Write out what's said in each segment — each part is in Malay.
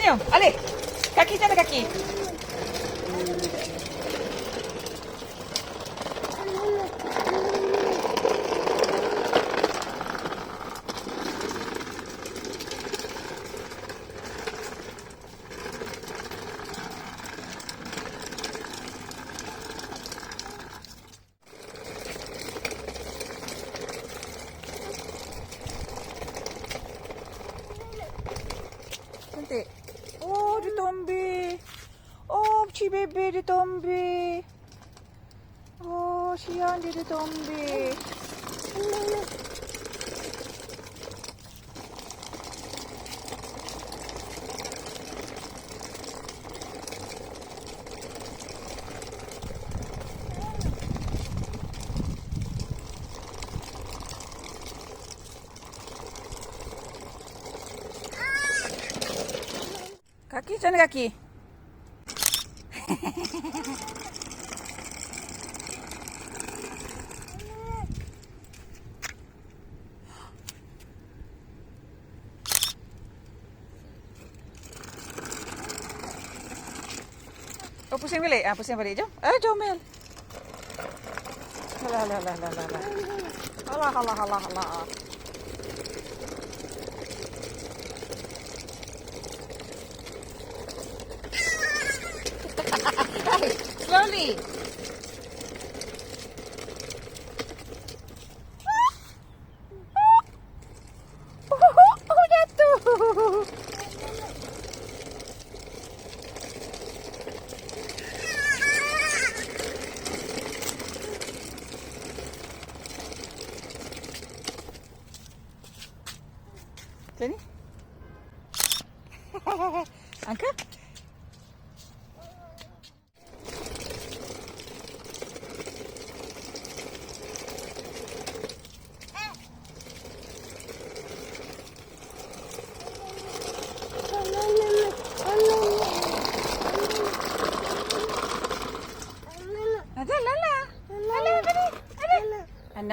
senyum. Alif. Kaki macam mana kaki? Cantik. Oh, dia tombe. Oh, kecil bebe dia tombe. Oh, siang dia tombe. Kaki macam mana kaki? Oh, pusing balik. Pusing balik. Jom. Jom, Mel. Alah. Alah. Slowly. Oh, jatuh. Macam ni. Angkat.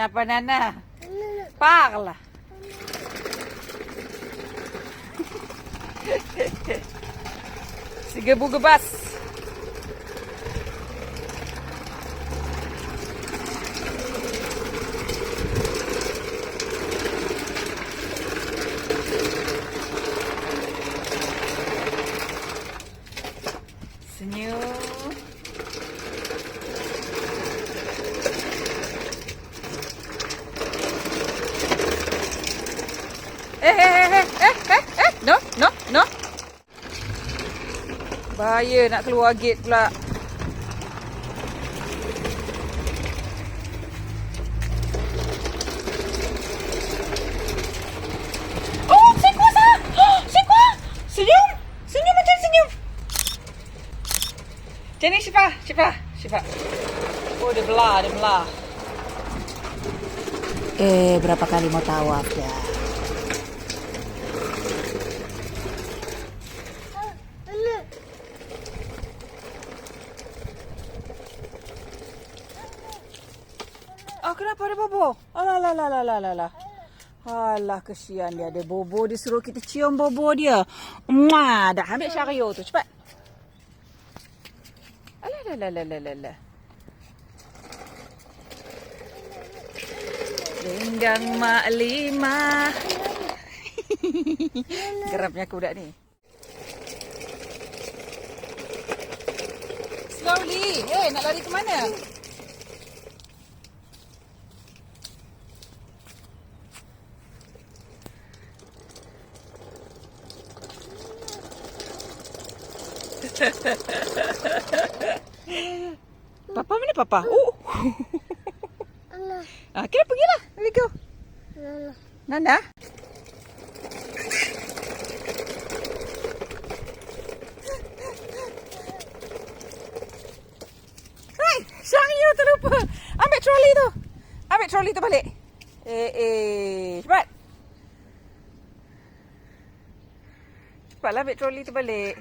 Apa Nana? Parla. Segebu gebas. Senyum. No. Bahaya nak keluar gate pula. Oh, singkwa sah. Singkwa. Senyum. Senyum macam senyum. Macam ni Syifa. Oh, dia belah. Berapa kali mau tawaf dah. Kenapa ada bobo? Alah. Alah, kesian dia. Ada bobo, dia suruh kita cium bobo dia. Dah ambil Syario tu, cepat. Alah. Renggang mak lima. Geramnya kuda ni. Slowly. Nak lari ke mana? Papa mana Papa? Kita pergilah. Let me go. Nana. Hai, Syario terlupa. Ambil troli tu balik. Cepat. Cepatlah ambil troli tu balik.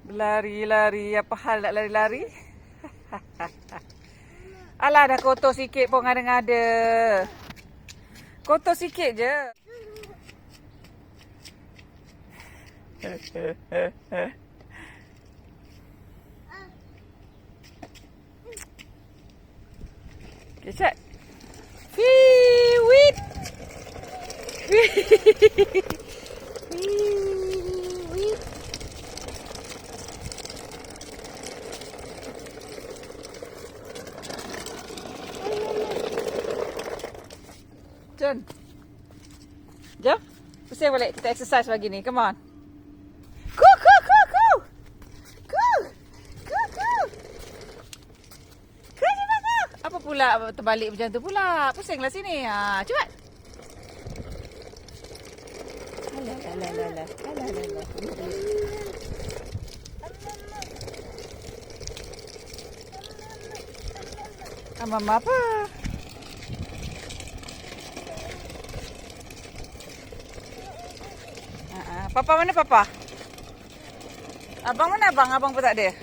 Berlari-lari. Apa hal nak lari-lari? Alah, dah kotor sikit pun ngada-ngada. Kotor sikit je. Kecap. Fiwit. Fiwit. Jom. Jom. Pusing balik. Kita exercise pagi ni. Come on. Ku, ku, ku, ku. Ku. Ku, ku. Ku, cepat, ku. Apa pula terbalik macam tu pula? Pusinglah sini. Ha, cepat. Alah, alah, alah, alah. Alah, alah, alah. Mama apa? Papa mana papa? Abang mana abang? Abang pun tak ada.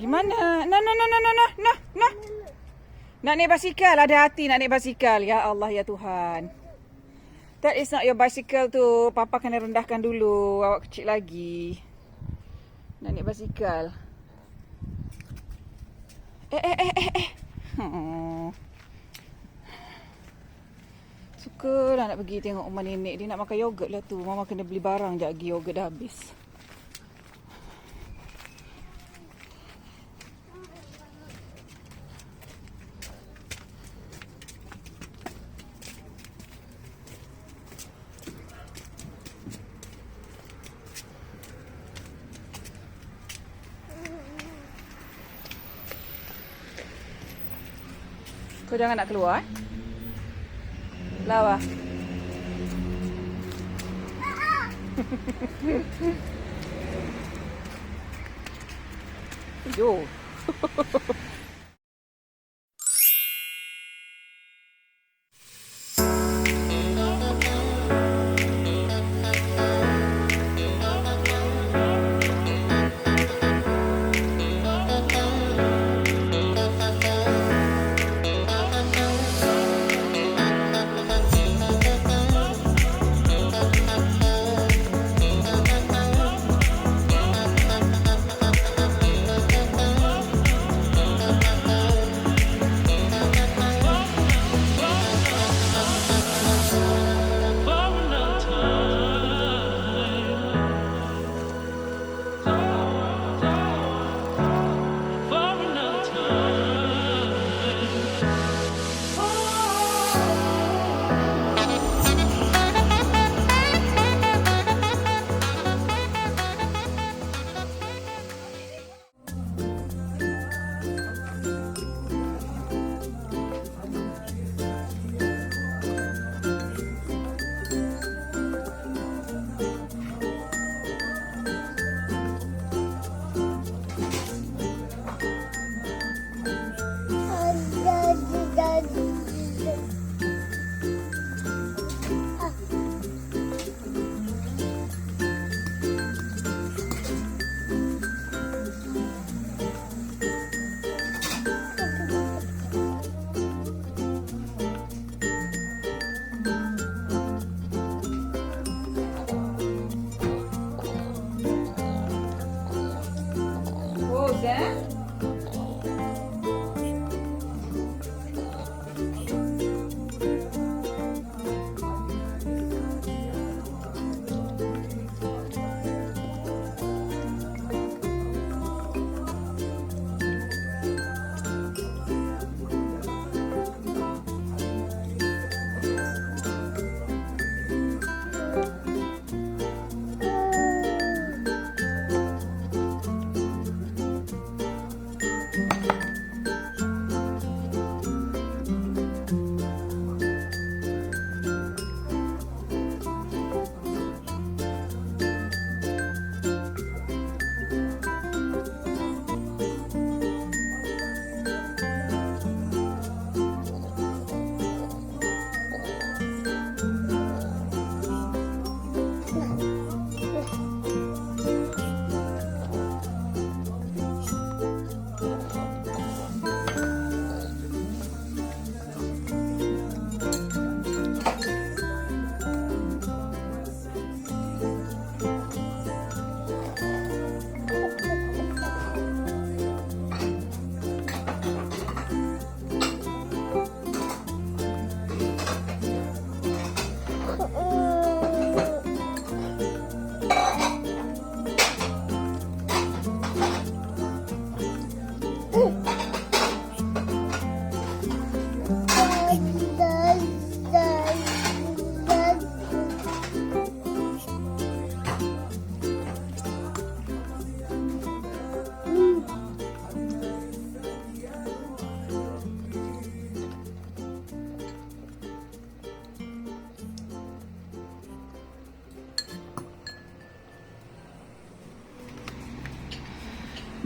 Gimana? Nah. Nak naik basikal. Ada hati nak naik basikal. Ya Allah, ya Tuhan. That is not your bicycle tu. Papa kena rendahkan dulu. Awak kecil lagi. Nak naik basikal. Suka lah nak pergi tengok rumah nenek. Dia nak makan yogurt lah tu. Mama kena beli barang sekejap lagi. Yogurt dah habis. Kau jangan nak keluar, Lawa. Yo.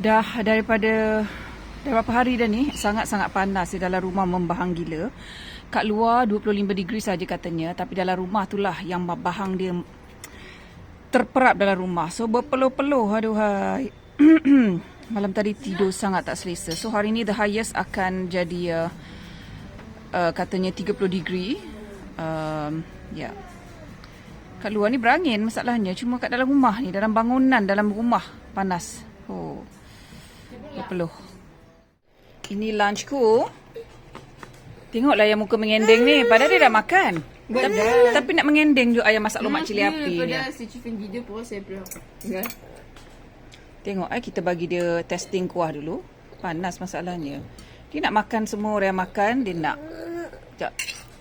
Dah daripada berapa hari dah ni sangat-sangat panas di dalam rumah, membahang gila. Kat luar 25 degree saja katanya, tapi dalam rumah itulah yang bahang dia terperap dalam rumah. So berpeluh-peluh, aduhai. Malam tadi tidur sangat tak selesa. So hari ni the highest akan jadi katanya 30 degree. Ya. Kat luar ni berangin masalahnya. Cuma kat dalam rumah ni, dalam bangunan, dalam rumah panas. Oh. Berpeluh. Ini lunchku. Tengoklah ayam muka mengendeng ni. Padahal dia dah makan. Tapi nak mengendeng je ayam masak lemak cili api ni. Tengok kita bagi dia testing kuah dulu. Panas masalahnya. Dia nak makan, semua orang makan. Dia nak. Sekejap.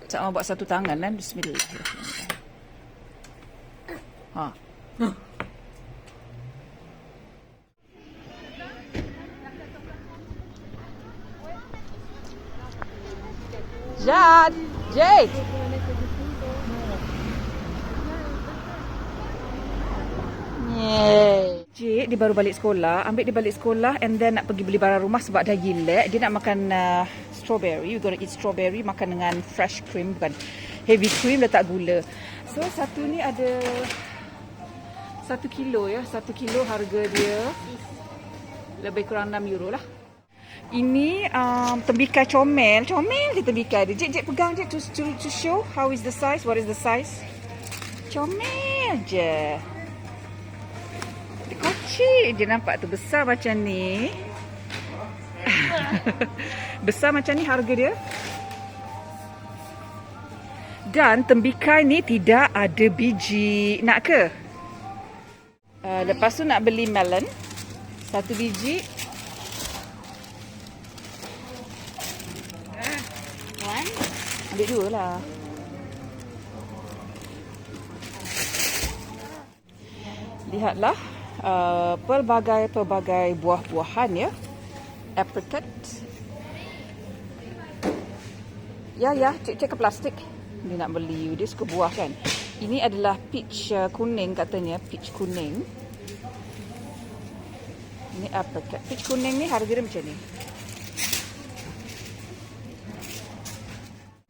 Sekejap mau buat satu tangan kan. Bismillahirrahmanirrahim. Ha. Jad, Jade. Jade dia baru balik sekolah. Ambil dia balik sekolah and then nak pergi beli barang rumah sebab dah gila. Dia nak makan strawberry. We're gonna eat strawberry. Makan dengan fresh cream, bukan heavy cream, letak gula. So satu ni ada 1 kilo ya. 1 kilo harga dia lebih kurang 6 euro lah. Ini tembikai comel. Comel je tembikai dia. Jek pegang je to show how is the size. What is the size? Comel je. Dia kecil je nampak tu. Besar macam ni. Besar macam ni harga dia. Dan tembikai ni tidak ada biji. Nak ke? Lepas tu nak beli melon. 1 biji. Ambil 2 lah. Lihatlah pelbagai buah-buahan ya. Apricot. Ya, cek ke plastik. Dia nak beli. Dia suka buah kan. Ini adalah peach kuning katanya. Peach kuning. Ini apricot. Peach kuning ni harga dia macam ni.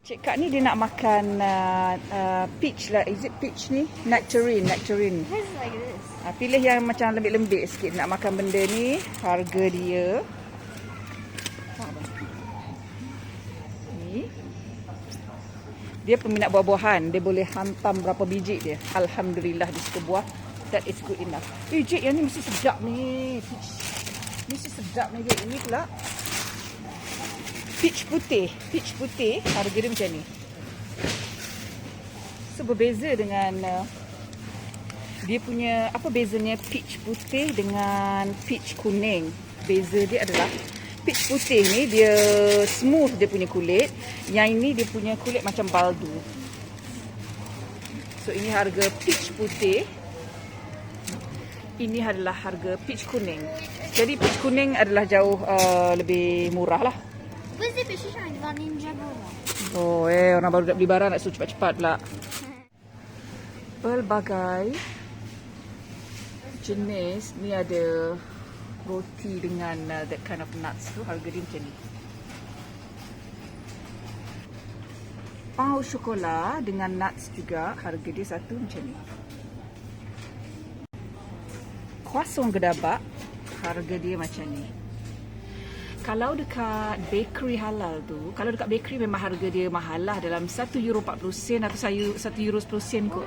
Cik Kak ni dia nak makan peach lah. Is it peach ni? Nectarine. Like this. Pilih yang macam lembik-lembik sikit. Nak makan benda ni. Harga dia. Ni. Dia peminat buah-buahan. Dia boleh hantam berapa biji dia. Alhamdulillah dia suka buah. That is good enough. Cik, yang ni mesti sedap ni. Peach. Mesti sedap ni. Ini pula. Peach putih, harga dia macam ni. So berbeza dengan dia punya, apa bezanya peach putih dengan peach kuning? Beza dia adalah peach putih ni dia smooth dia punya kulit, yang ini dia punya kulit macam baldu. So ini harga peach putih. Ini adalah harga peach kuning. Jadi peach kuning adalah jauh lebih murah lah. Oh, orang baru nak beli barang nak suruh cepat-cepat pula. Pelbagai jenis ni ada roti dengan that kind of nuts tu, harga dia macam ni. Pau Chocolat dengan nuts juga, harga dia satu macam ni. Croissant gedabak, harga dia macam ni. Kalau dekat bakery halal tu, kalau dekat bakery memang harga dia mahal lah, dalam €1.40 atau €1.10 kot.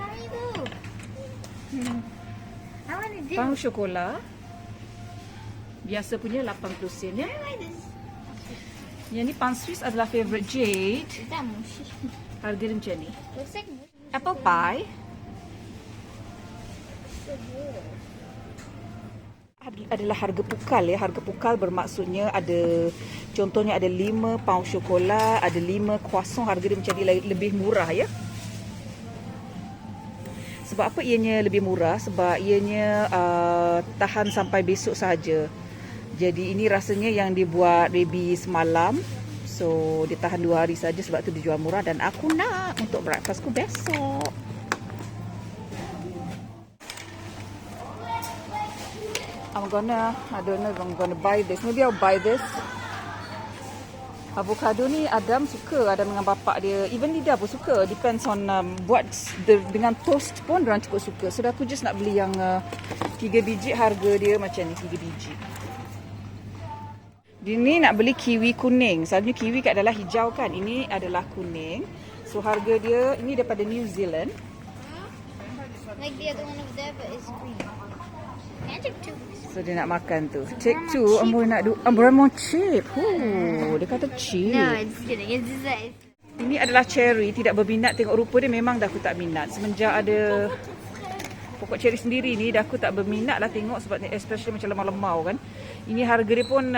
Pau Chocolat biasa punya 80 sen ya. Yang ni pain Swiss adalah favourite Jade. Harga dia macam ni. Apple pie adalah harga pukal ya. Harga pukal bermaksudnya ada, contohnya ada 5 pain Chocolat, ada 5 croissant, harga dia menjadi lebih murah ya. Sebab apa ianya lebih murah? Sebab ianya tahan sampai besok saja. Jadi ini rasanya yang dibuat baby semalam. So dia tahan 2 hari saja, sebab tu dijual murah dan aku nak untuk breakfastku besok. I don't know if I'm gonna buy this. Maybe I'll buy this. Avocado ni Adam suka, Adam dengan bapak dia. Even Lida pun suka. Depends on buat dengan toast pun diorang cukup suka. So aku just nak beli yang 3 biji, harga dia macam ni 3 biji. Dia ni nak beli kiwi kuning. Selalunya kiwi kat adalah hijau kan. Ini adalah kuning. So harga dia ini daripada New Zealand. Like the other one over there, but it's green. Can I take 2? So dia nak makan tu. Take 2. Ambo nak Ambo mau cheap. Dia kata cheap. No, it's kidding. It's just that. Ini adalah cherry. Tidak berminat. Tengok rupa dia memang dah aku tak minat. Semenjak ada pokok cherry sendiri ni dah aku tak berminat lah tengok. Sebab especially macam lemau-lemau kan. Ini harga dia pun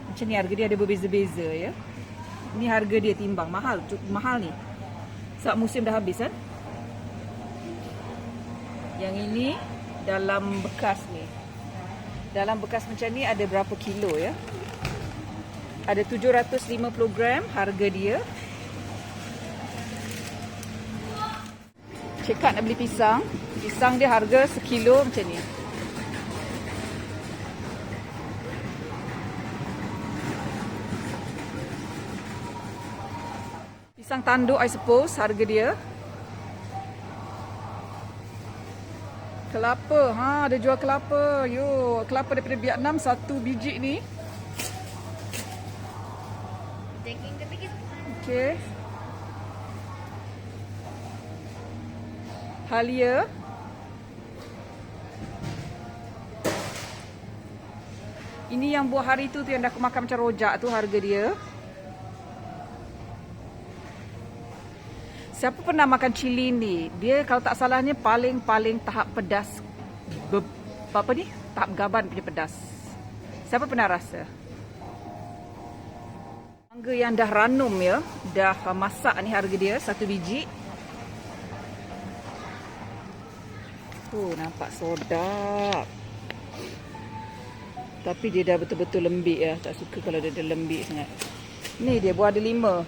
macam ni, harga dia ada berbeza-beza ya. Ini harga dia timbang. Mahal. Cukup mahal ni. Sebab musim dah habis kan. Yang ini dalam bekas ni. Dalam bekas macam ni ada berapa kilo ya? Ada 750 gram harga dia. Cekak nak beli pisang. Pisang dia harga sekilo macam ni. Pisang tanduk I suppose harga dia. Kelapa, ada jual kelapa. Yo, kelapa daripada Vietnam 1 biji ni. Taking the biggest one. Okey. Halia. Ini yang buah hari tu yang dah aku makan macam rojak tu harga dia. Siapa pernah makan cili ni? Dia kalau tak salahnya paling tahap pedas. Apa ni? Tahap gaban punya pedas. Siapa pernah rasa? Mangga yang dah ranum ya. Dah masak ni harga dia 1 biji. Nampak sedap. Tapi dia dah betul-betul lembik ya. Tak suka kalau dia dah lembik sangat. Ni dia buah delima.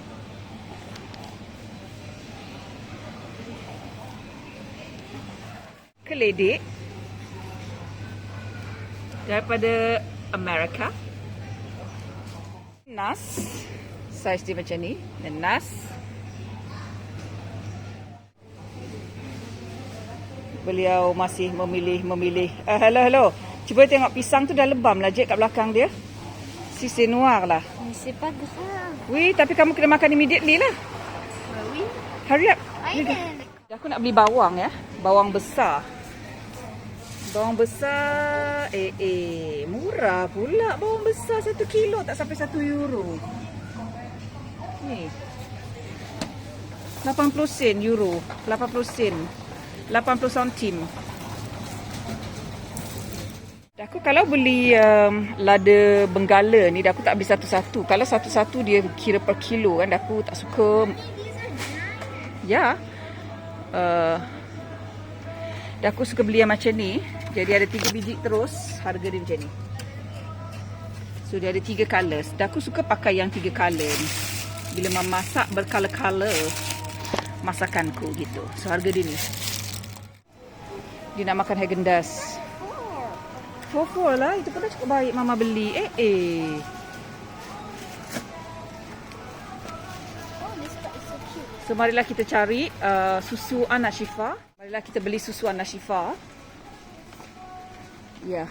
Keledek daripada Amerika. Nas, saiz dia macam ni. Dan nas. Beliau masih memilih. Hello. Cuba tengok pisang tu dah lebam lah Jek kat belakang dia. Sisi noir lah. C'est pas grave. Wih, tapi kamu kena makan immediately lah. Oui. Hurry up. I can. Aku nak beli bawang ya. Bawang besar. Bawang besar. Murah pula bawang besar 1 kilo. Tak sampai 1 euro. Ni. 80 sen euro. 80 sen. 80 sentim. Aku kalau beli lada benggala ni, aku tak beli satu-satu. Kalau satu-satu dia kira per kilo kan, aku tak suka. Ya. Aku suka beli yang macam ni. Jadi ada 3 biji terus, harga dia macam ni. So dia ada 3 colours. Aku suka pakai yang 3 colour ni. Bila memasak berkala-kala masakanku gitu. So harga dia ni. Dia nak makan Häagen-Dazs. 4 lah. Itu pun dah cukup baik mama beli. Oh, this guy is so cute. So marilah kita cari susu anak Syifa. Marilah kita beli susu anak Syifa. Ya,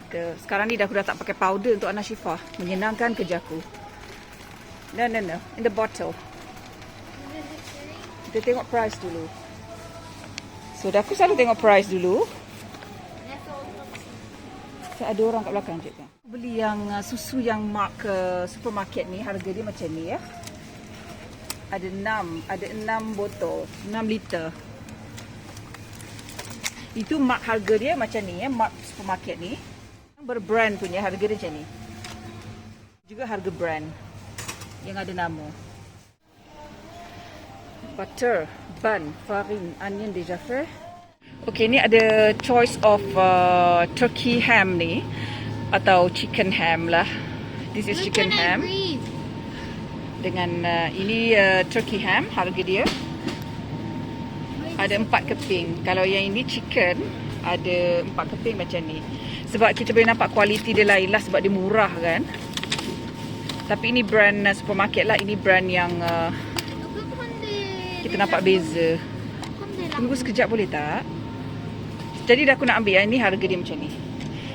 kita sekarang ni aku dah tak pakai powder untuk anak Syifa. Menyenangkan kerjaku. No. In the bottle. Kita tengok price dulu. So aku selalu tengok price dulu. Ada orang kat belakang je kan. Beli yang susu yang mark supermarket ni, harga dia macam ni ya. Ada 6 botol, 6 liter. Itu mark harga dia macam ni ya, mark supermarket ni. Yang berbrand punya harga dia macam ni. Juga harga brand yang ada nama. Butter, bun, farine, onion déjà fait. Okay, ni ada choice of turkey ham ni atau chicken ham lah. This is chicken ham. Dengan ini turkey ham, harga dia ada 4 keping. Kalau yang ini chicken ada 4 keping macam ni. Sebab kita boleh nampak kualiti dia lain lah sebab dia murah kan. Tapi ini brand supermarket lah. Ini brand yang kita nampak beza. Tunggu sekejap boleh tak? Jadi dah aku nak ambil yang ni, harga dia macam ni.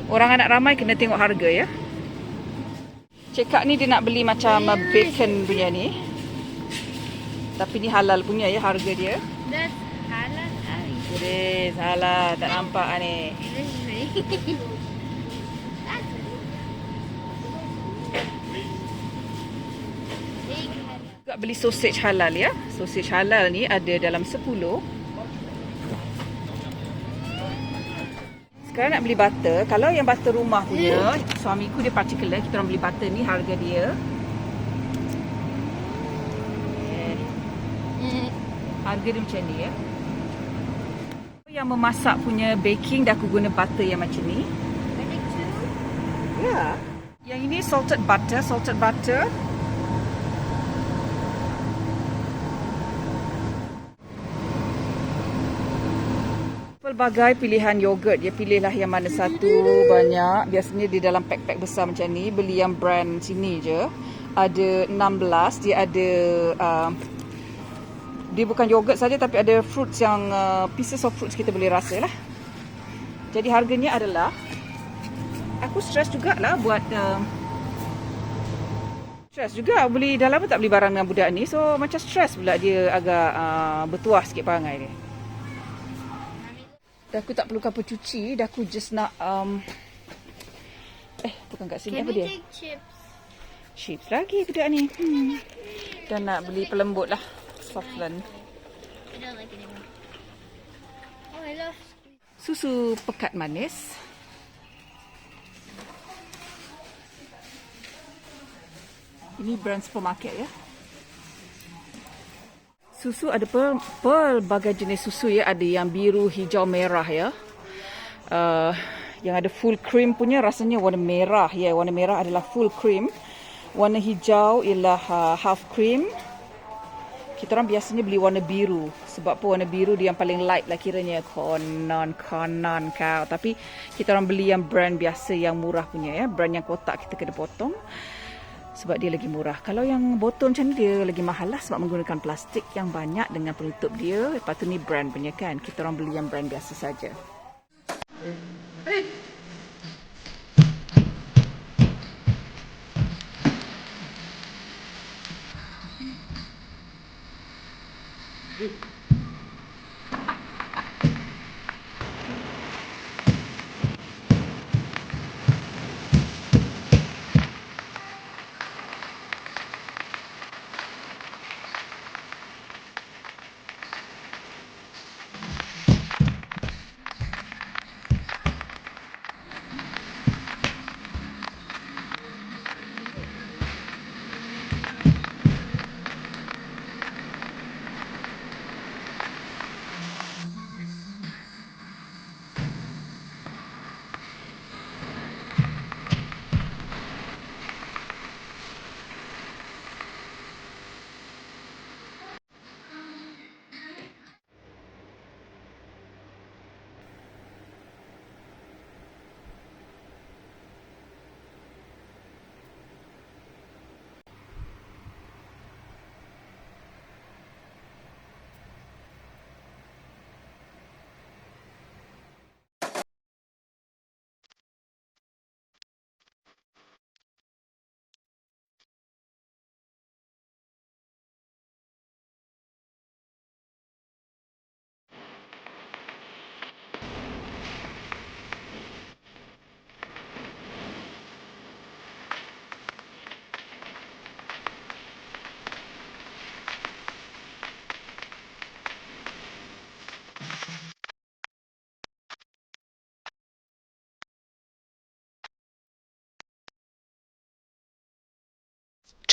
Orang anak ramai kena tengok harga ya. Cekak ni dia nak beli macam bacon punya ni. Tapi ni halal punya ya harga dia. That's halal. Yes, halal. Tak nampak ni. Juga beli sausage halal ya. Sausage halal ni ada dalam 10. Sekarang nak beli butter. Kalau yang butter rumah punya, suamiku dia particular, kita orang beli butter ni harga dia. Harga dia macam ni ya. Yang memasak punya baking dah aku guna butter yang macam ni. Ya. Yang ini salted butter. Pelbagai pilihan yogurt. Dia pilihlah yang mana satu, banyak. Biasanya di dalam pack-pack besar macam ni. Beli yang brand sini je. Ada 16. Dia ada dia bukan yogurt saja tapi ada fruits yang pieces of fruits kita boleh rasa lah. Jadi harganya adalah, aku stress jugalah buat stress juga beli, dah lama tak beli barang dengan budak ni. So macam stress pula dia agak bertuah sikit perangai dia. Dah aku tak perlukan pencuci, dah aku just nak bukan kat sini. Can Apa we dia? take chips? Chips lagi budak ni. Dan nak beli pelembut lah, Softland. I don't like it anymore. Oh, I love Susu pekat manis. Ini brand supermarket ya. Susu ada pelbagai jenis susu ya. Ada yang biru, hijau, merah ya. Yang ada full cream punya rasanya warna merah ya. Warna merah adalah full cream. Warna hijau ialah half cream. Kita orang biasanya beli warna biru. Sebab apa warna biru dia yang paling light lah kiranya. Konon kau. Tapi kita orang beli yang brand biasa yang murah punya ya. Brand yang kotak kita kena potong. Sebab dia lagi murah. Kalau yang botol macam ni dia lagi mahal lah. Sebab menggunakan plastik yang banyak dengan penutup dia. Lepas tu ni brand punya kan. Kita orang beli yang brand biasa saja.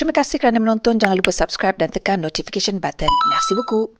Terima kasih kerana menonton. Jangan lupa subscribe dan tekan notification button. Merci beaucoup.